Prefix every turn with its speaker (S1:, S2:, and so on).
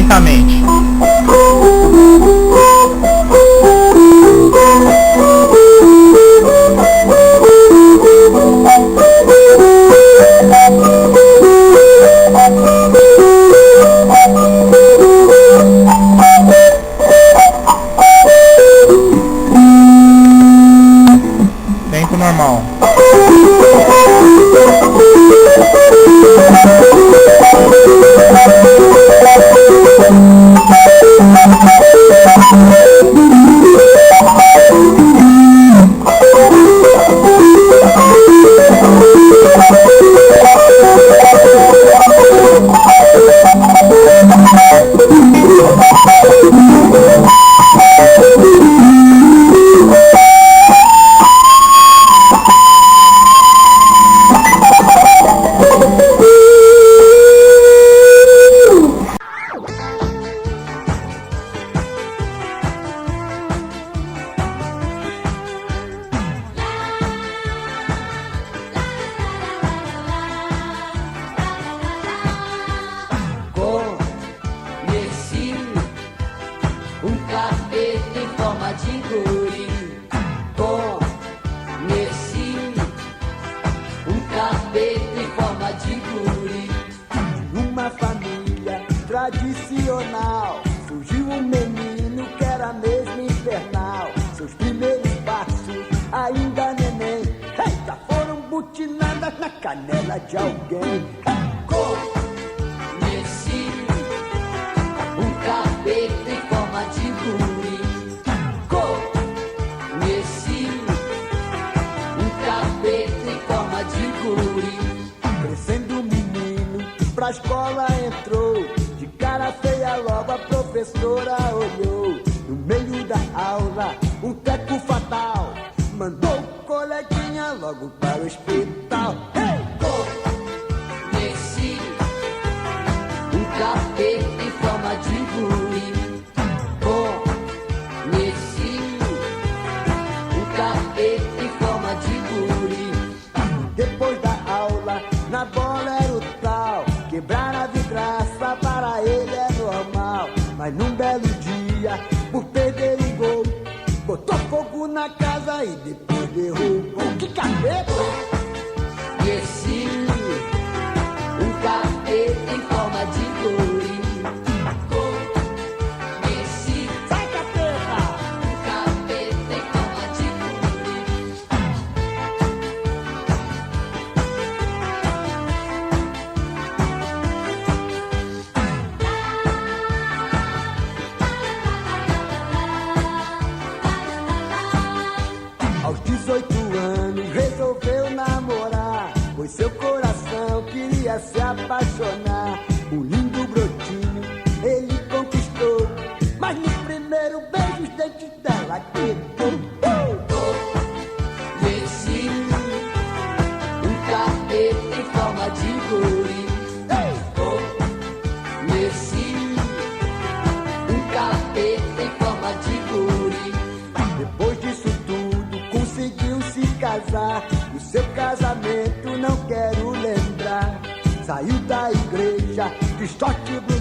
S1: lentamente. Tempo normal.
S2: Um capeta em forma de guri. Conheci um capeta em forma de guri.
S3: Numa família tradicional surgiu um menino que era mesmo infernal. Seus primeiros passos, ainda neném, eita, foram butinadas na canela de alguém.
S2: Conheci um capeta em forma de guri. Conheci um capeta em forma de guri.
S3: Crescendo o menino, pra escola entrou. De cara feia logo a professora olhou. No meio da aula, um teco fatal mandou o coleguinha logo para o hospital. Hey!
S2: Conheci um capeta em forma de guri. Conheci um capeta em forma de guri.
S3: Depois da aula, na bola era o tal. Quebrar a vidraça para ele é normal. Mas num belo dia, por perder um gol, botou fogo na casa e depois derrubou. Que capeta!
S2: Conheci um capeta em forma de guri. Conheci
S3: Sai, capeta!
S2: um capeta em forma de guri.
S3: Aos 18 anos resolveu namorar, pois seu coração queria se apaixonar. Um lindo brotinho ele conquistou, mas no primeiro beijo os dentes dela quebrou.
S2: Conheci um capeta em forma de guri. Conheci um capeta em forma de guri.
S3: Depois disso tudo conseguiu se casar. O seu casamento não quero lembrar. Saiu da igreja de short